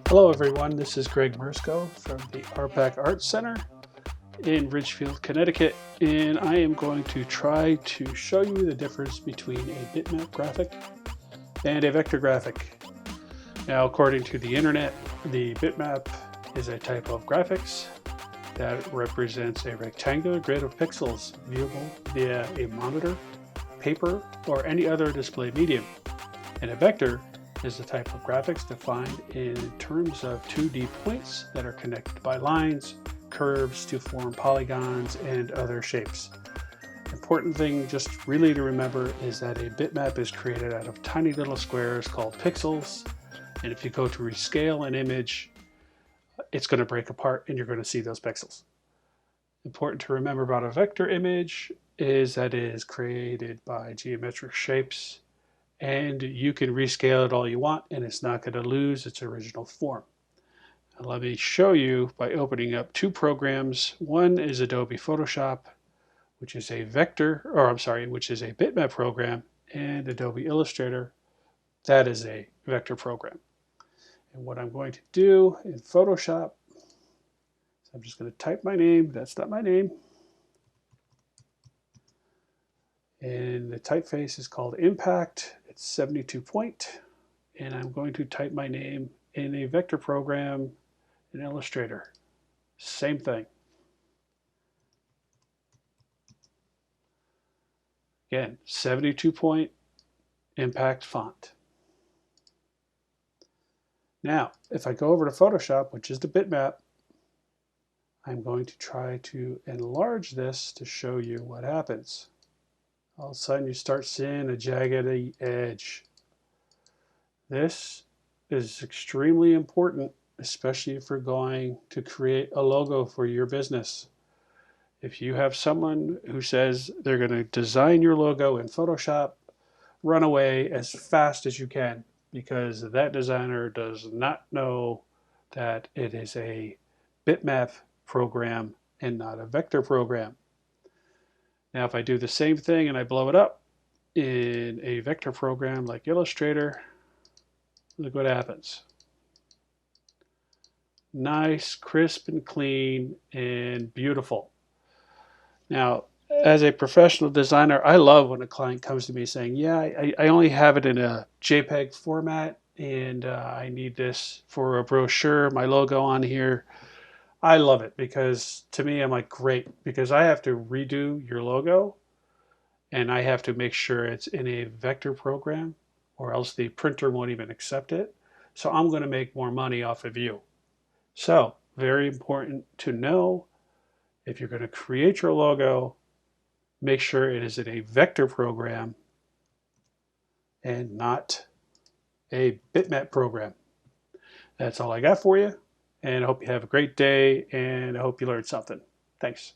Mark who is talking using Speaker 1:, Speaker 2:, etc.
Speaker 1: Hello everyone, this is Greg Mersko from the RPAC Art Center in Ridgefield, Connecticut, and I am going to try to show you the difference between a bitmap graphic and a vector graphic. Now, according to the internet, the bitmap is a type of graphics that represents a rectangular grid of pixels viewable via a monitor, paper, or any other display medium. And a vector is a type of graphics defined in terms of 2D points that are connected by lines, curves to form polygons and other shapes. Important thing just really to remember is that a bitmap is created out of tiny little squares called pixels, and if you go to rescale an image, it's going to break apart and you're going to see those pixels. Important to remember about a vector image is that it is created by geometric shapes, and you can rescale it all you want and it's not going to lose its original form. Now, let me show you by opening up two programs. One is Adobe Photoshop, which is a which is a bitmap program, and Adobe Illustrator, that is a vector program. And what I'm going to do in Photoshop, so I'm just going to type my name. That's not my name. And the typeface is called Impact. It's 72 point. And I'm going to type my name in a vector program in Illustrator. Same thing. Again, 72 point Impact font. Now, if I go over to Photoshop, which is the bitmap, I'm going to try to enlarge this to show you what happens. All of a sudden you start seeing a jaggedy edge. This is extremely important, especially if you're going to create a logo for your business. If you have someone who says they're going to design your logo in Photoshop, run away as fast as you can, because that designer does not know that it is a bitmap program and not a vector program. Now, if I do the same thing and I blow it up in a vector program like Illustrator, look what happens. Nice, crisp and clean and beautiful. Now, as a professional designer, I love when a client comes to me saying, yeah, I only have it in a JPEG format and I need this for a brochure, my logo on here. I love it because to me, I'm like, great, because I have to redo your logo and I have to make sure it's in a vector program or else the printer won't even accept it. So I'm going to make more money off of you. So very important to know, if you're going to create your logo, make sure it is in a vector program and not a bitmap program. That's all I got for you. And I hope you have a great day, and I hope you learned something. Thanks.